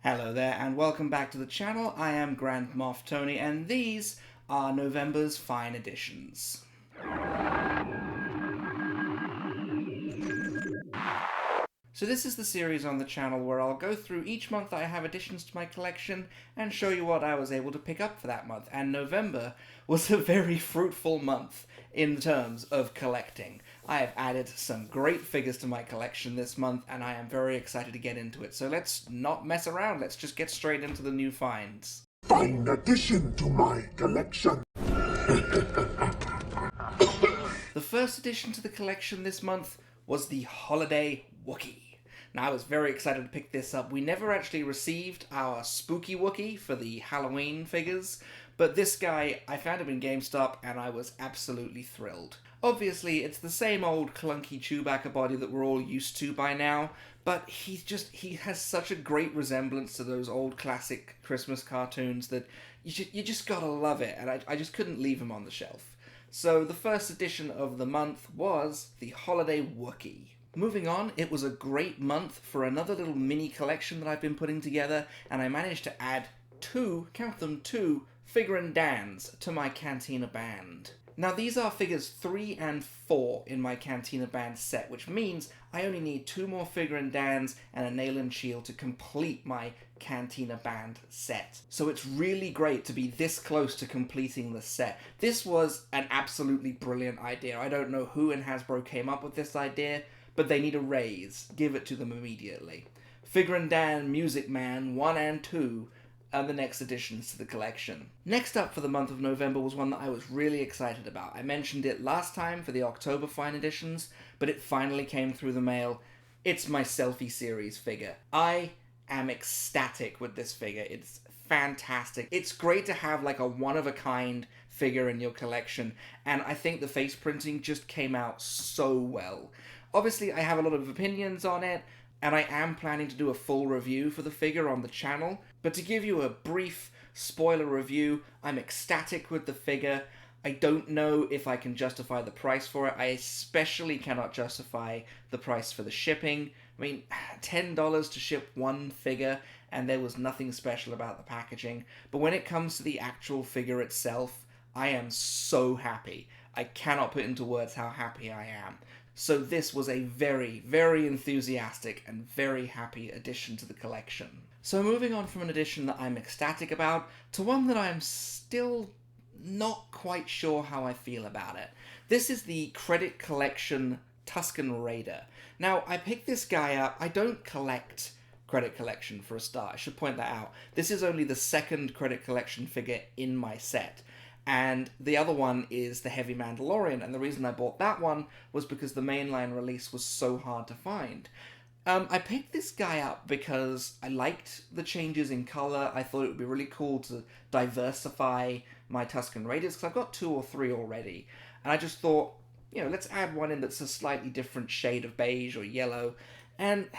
Hello there and welcome back to the channel. I am Grand Moff Tony and these are November's fine editions. So this is the series on the channel where I'll go through each month that I have additions to my collection and show you what I was able to pick up for that month. And November was a very fruitful month in terms of collecting. I have added some great figures to my collection this month and I am very excited to get into it. So let's not mess around, let's just get straight into the new finds. Fine addition to my collection. The first addition to the collection this month was the Holiday Wookie. Now, I was very excited to pick this up. We never actually received our spooky Wookie for the Halloween figures, but this guy, I found him in GameStop and I was absolutely thrilled. Obviously, it's the same old clunky Chewbacca body that we're all used to by now, but he has such a great resemblance to those old classic Christmas cartoons that you just gotta love it, and I just couldn't leave him on the shelf. So the first edition of the month was the Holiday Wookie. Moving on, it was a great month for another little mini collection that I've been putting together, and I managed to add two figure Dans to my Cantina Band. Now these are figures 3 and 4 in my Cantina Band set, which means I only need 2 more figure Dans and a nail and shield to complete my Cantina Band set. So it's really great to be this close to completing the set. This was an absolutely brilliant idea. I don't know who in Hasbro came up with this idea, but they need a raise. Give it to them immediately. Figure Dan, Music Man 1 and 2 are the next additions to the collection. Next up for the month of November was one that I was really excited about. I mentioned it last time for the October Fine Editions, but it finally came through the mail. It's my Selfie series figure. I am ecstatic with this figure. It's fantastic. It's great to have like a one-of-a-kind figure in your collection, and I think the face printing just came out so well. Obviously, I have a lot of opinions on it, and I am planning to do a full review for the figure on the channel, but to give you a brief spoiler review, I'm ecstatic with the figure. I don't know if I can justify the price for it. I especially cannot justify the price for the shipping. I mean, $10 to ship one figure, and there was nothing special about the packaging. But when it comes to the actual figure itself, I am so happy. I cannot put into words how happy I am. So this was a very, very enthusiastic and very happy addition to the collection. So moving on from an addition that I'm ecstatic about to one that I'm still not quite sure how I feel about it. This is the Credit Collection Tuscan Raider. Now, I picked this guy up. I don't collect Credit Collection for a start. I should point that out. This is only the second Credit Collection figure in my set. And the other one is the Heavy Mandalorian, and the reason I bought that one was because the mainline release was so hard to find. I picked this guy up because I liked the changes in color. I thought it would be really cool to diversify my Tuscan Raiders, because I've got 2 or 3 already. And I just thought, let's add one in that's a slightly different shade of beige or yellow. And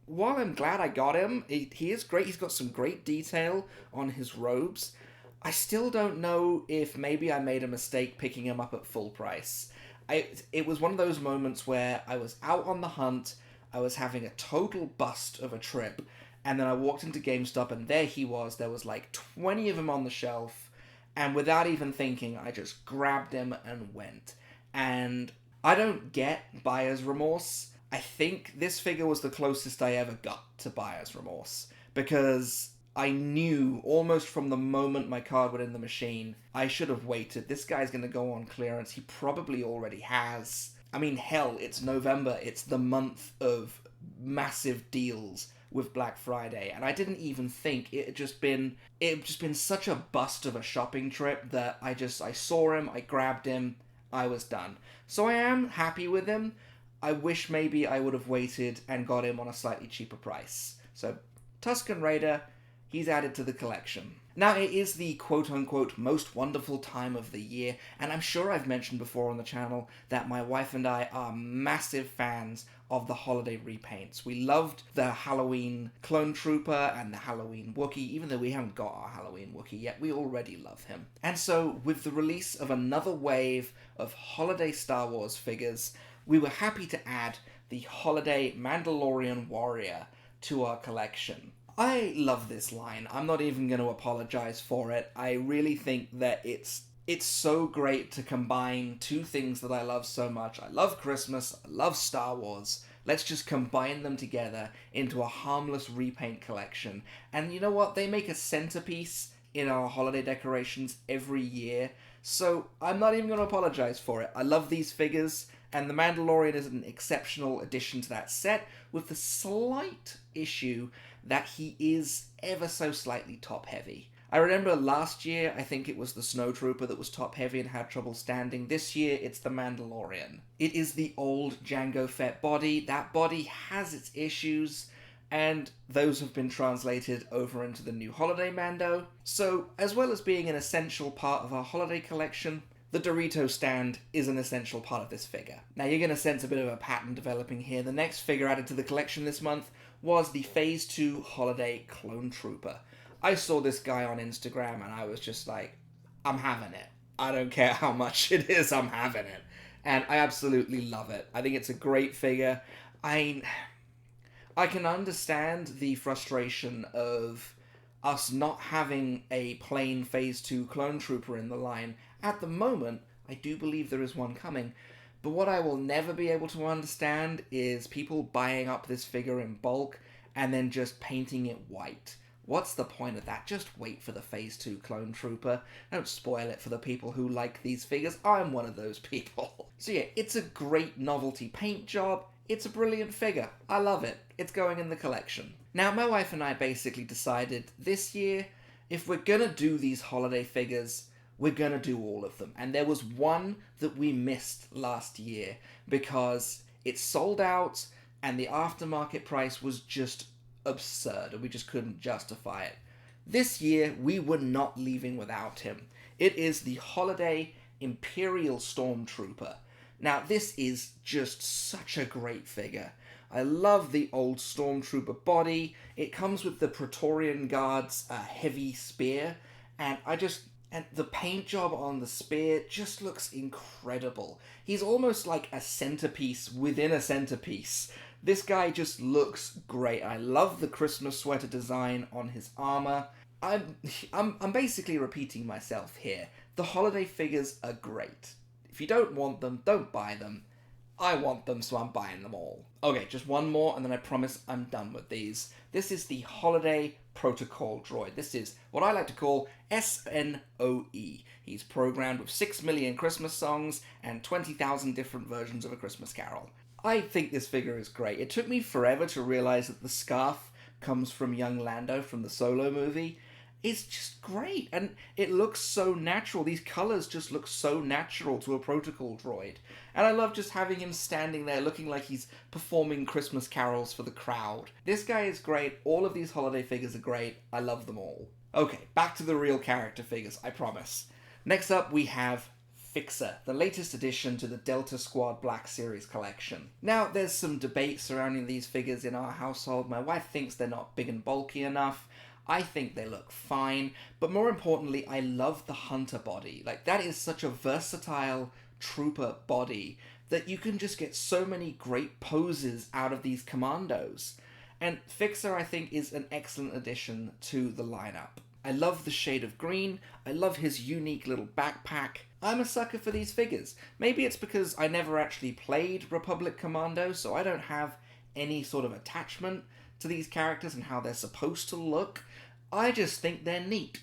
while I'm glad I got him, he is great. He's got some great detail on his robes. I still don't know if maybe I made a mistake picking him up at full price. It was one of those moments where I was out on the hunt, I was having a total bust of a trip, and then I walked into GameStop and there he was. There was like 20 of him on the shelf, and without even thinking, I just grabbed him and went. And I don't get buyer's remorse. I think this figure was the closest I ever got to buyer's remorse, because I knew almost from the moment my card went in the machine, I should have waited. This guy's going to go on clearance. He probably already has. I mean, hell, it's November. It's the month of massive deals with Black Friday. And I didn't even think. It had just been such a bust of a shopping trip that I saw him, I grabbed him, I was done. So I am happy with him. I wish maybe I would have waited and got him on a slightly cheaper price. So, Tuscan Raider, he's added to the collection. Now, it is the quote-unquote most wonderful time of the year, and I'm sure I've mentioned before on the channel that my wife and I are massive fans of the holiday repaints. We loved the Halloween Clone Trooper and the Halloween Wookie. Even though we haven't got our Halloween Wookie yet, we already love him. And so, with the release of another wave of holiday Star Wars figures, we were happy to add the Holiday Mandalorian Warrior to our collection. I love this line. I'm not even going to apologize for it. I really think that it's so great to combine two things that I love so much. I love Christmas, I love Star Wars. Let's just combine them together into a harmless repaint collection. And you know what? They make a centerpiece in our holiday decorations every year. So I'm not even going to apologize for it. I love these figures, and the Mandalorian is an exceptional addition to that set, with the slight issue that he is ever so slightly top-heavy. I remember last year, I think it was the Snowtrooper that was top-heavy and had trouble standing. This year, it's the Mandalorian. It is the old Jango Fett body. That body has its issues, and those have been translated over into the new Holiday Mando. So, as well as being an essential part of our holiday collection, the Dorito stand is an essential part of this figure. Now, you're going to sense a bit of a pattern developing here. The next figure added to the collection this month was the Phase 2 Holiday Clone Trooper. I saw this guy on Instagram and I was just like, I'm having it. I don't care how much it is, I'm having it. And I absolutely love it. I think it's a great figure. I can understand the frustration of us not having a plain Phase 2 Clone Trooper in the line. At the moment, I do believe there is one coming. But what I will never be able to understand is people buying up this figure in bulk and then just painting it white. What's the point of that? Just wait for the Phase 2 Clone Trooper. Don't spoil it for the people who like these figures. I'm one of those people. So yeah, it's a great novelty paint job. It's a brilliant figure. I love it. It's going in the collection. Now, my wife and I basically decided this year, if we're gonna do these holiday figures, we're gonna do all of them. And there was one that we missed last year because it sold out and the aftermarket price was just absurd and we just couldn't justify it. This year, we were not leaving without him. It is the Holiday Imperial Stormtrooper. Now, this is just such a great figure. I love the old Stormtrooper body. It comes with the Praetorian Guard's heavy spear, and the paint job on the spear just looks incredible. He's almost like a centerpiece within a centerpiece. This guy just looks great. I love the Christmas sweater design on his armor. I'm basically repeating myself here. The holiday figures are great. If you don't want them, don't buy them. I want them, so I'm buying them all. Okay, just one more, and then I promise I'm done with these. This is the Holiday Protocol Droid. This is what I like to call SNOE. He's programmed with 6 million Christmas songs and 20,000 different versions of A Christmas Carol. I think this figure is great. It took me forever to realize that the scarf comes from young Lando from the Solo movie. It's just great, and it looks so natural. These colors just look so natural to a protocol droid. And I love just having him standing there looking like he's performing Christmas carols for the crowd. This guy is great. All of these holiday figures are great. I love them all. Okay, back to the real character figures, I promise. Next up, we have Fixer, the latest addition to the Delta Squad Black Series collection. Now, there's some debate surrounding these figures in our household. My wife thinks they're not big and bulky enough. I think they look fine, but more importantly, I love the Hunter body. Like, that is such a versatile trooper body that you can just get so many great poses out of these commandos. And Fixer, I think, is an excellent addition to the lineup. I love the shade of green. I love his unique little backpack. I'm a sucker for these figures. Maybe it's because I never actually played Republic Commando, so I don't have any sort of attachment to these characters and how they're supposed to look. I just think they're neat.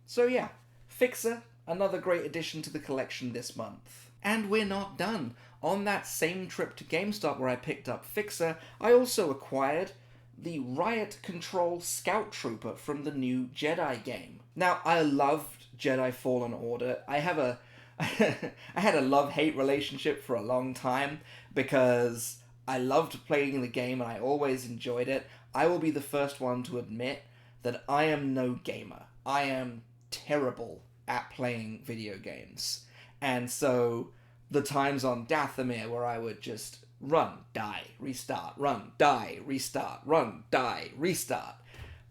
So yeah, Fixer, another great addition to the collection this month. And we're not done. On that same trip to GameStop where I picked up Fixer, I also acquired the Riot Control Scout Trooper from the new Jedi game. Now, I loved Jedi Fallen Order. I had a love-hate relationship for a long time because I loved playing the game and I always enjoyed it. I will be the first one to admit that I am no gamer. I am terrible at playing video games. And so the times on Dathomir where I would just run, die, restart, run, die, restart, run, die, restart,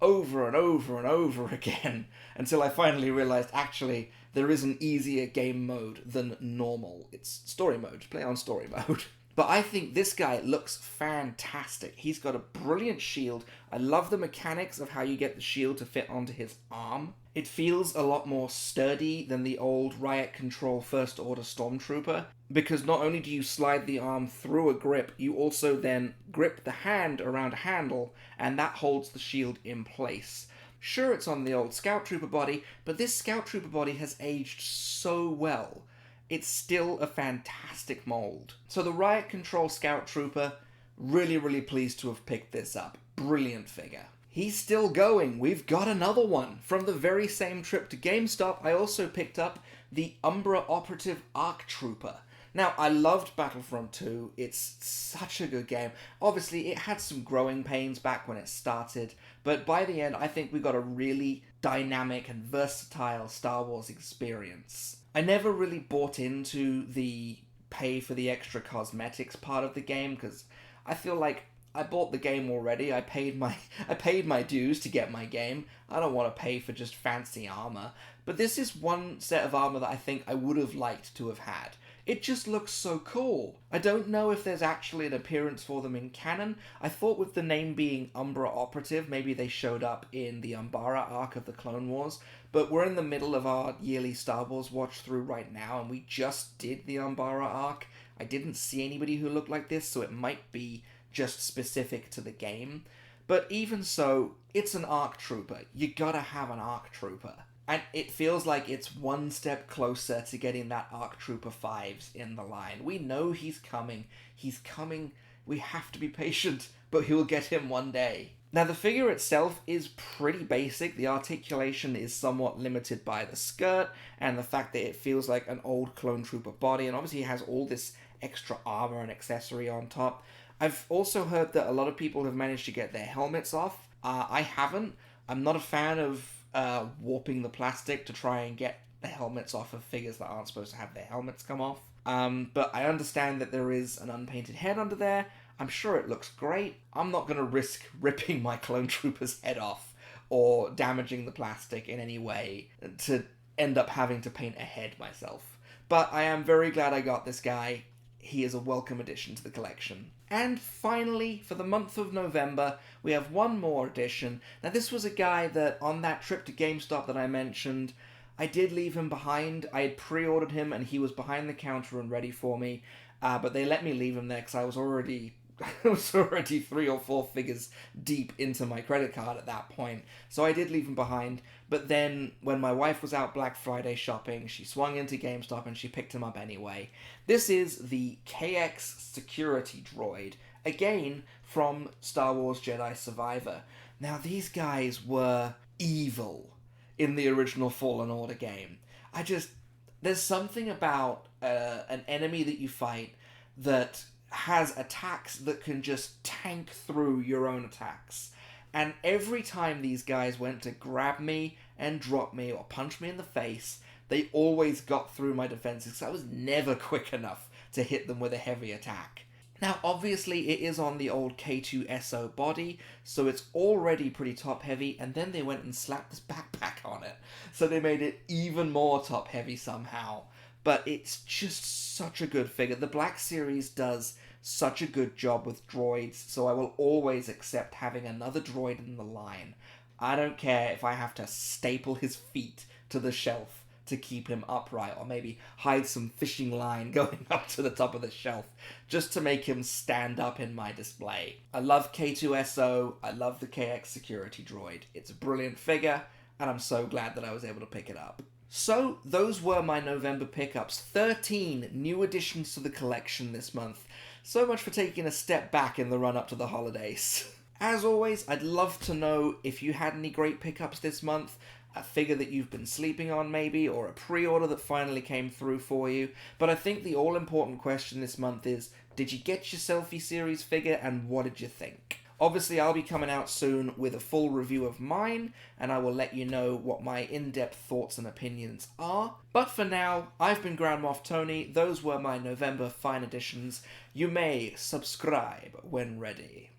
over and over and over again, until I finally realized, actually, there is an easier game mode than normal. It's story mode. Play on story mode. But I think this guy looks fantastic. He's got a brilliant shield. I love the mechanics of how you get the shield to fit onto his arm. It feels a lot more sturdy than the old Riot Control First Order Stormtrooper, because not only do you slide the arm through a grip, you also then grip the hand around a handle, and that holds the shield in place. Sure, it's on the old Scout Trooper body, but this Scout Trooper body has aged so well. It's still a fantastic mold. So the Riot Control Scout Trooper, really pleased to have picked this up. Brilliant figure. He's still going. We've got another one. From the very same trip to GameStop, I also picked up the Umbra Operative Arc Trooper. Now, I loved Battlefront 2. It's such a good game. Obviously, it had some growing pains back when it started, but by the end, I think we got a really dynamic and versatile Star Wars experience. I never really bought into the pay for the extra cosmetics part of the game, because I feel like I bought the game already. I paid my dues to get my game. I don't want to pay for just fancy armor. But this is one set of armor that I think I would have liked to have had. It just looks so cool. I don't know if there's actually an appearance for them in canon. I thought with the name being Umbra Operative, maybe they showed up in the Umbra arc of the Clone Wars. But we're in the middle of our yearly Star Wars watch through right now, and we just did the Umbra arc. I didn't see anybody who looked like this, so it might be just specific to the game. But even so, it's an ARC Trooper. You gotta have an ARC Trooper. And it feels like it's one step closer to getting that ARC Trooper 5s in the line. We know he's coming. He's coming. We have to be patient, but we'll get him one day. Now, the figure itself is pretty basic. The articulation is somewhat limited by the skirt and the fact that it feels like an old Clone Trooper body, and obviously he has all this extra armor and accessory on top. I've also heard that a lot of people have managed to get their helmets off. I haven't. I'm not a fan of warping the plastic to try and get the helmets off of figures that aren't supposed to have their helmets come off. But I understand that there is an unpainted head under there. I'm sure it looks great. I'm not going to risk ripping my Clone Trooper's head off or damaging the plastic in any way to end up having to paint a head myself. But I am very glad I got this guy. He is a welcome addition to the collection. And finally, for the month of November, we have one more addition. Now, this was a guy that, on that trip to GameStop that I mentioned, I did leave him behind. I had pre-ordered him, and he was behind the counter and ready for me. But they let me leave him there because I was already 3 or 4 figures deep into my credit card at that point. So I did leave him behind. But then, when my wife was out Black Friday shopping, she swung into GameStop and she picked him up anyway. This is the KX Security Droid, again from Star Wars Jedi Survivor. Now, these guys were evil in the original Fallen Order game. There's something about an enemy that you fight that has attacks that can just tank through your own attacks. And every time these guys went to grab me and drop me or punch me in the face, they always got through my defenses, so I was never quick enough to hit them with a heavy attack. Now, obviously, it is on the old K2SO body, so it's already pretty top-heavy, and then they went and slapped this backpack on it, so they made it even more top-heavy somehow. But it's just such a good figure. The Black Series does such a good job with droids, so I will always accept having another droid in the line. I don't care if I have to staple his feet to the shelf to keep him upright, or maybe hide some fishing line going up to the top of the shelf, just to make him stand up in my display. I love K2SO, I love the KX Security Droid. It's a brilliant figure, and I'm so glad that I was able to pick it up. So, those were my November pickups. 13 new additions to the collection this month. So much for taking a step back in the run-up to the holidays. As always, I'd love to know if you had any great pickups this month, a figure that you've been sleeping on maybe, or a pre-order that finally came through for you. But I think the all-important question this month is, did you get your Selfie series figure, and what did you think? Obviously, I'll be coming out soon with a full review of mine, and I will let you know what my in-depth thoughts and opinions are. But for now, I've been Grand Moff Tony. Those were my November fine editions. You may subscribe when ready.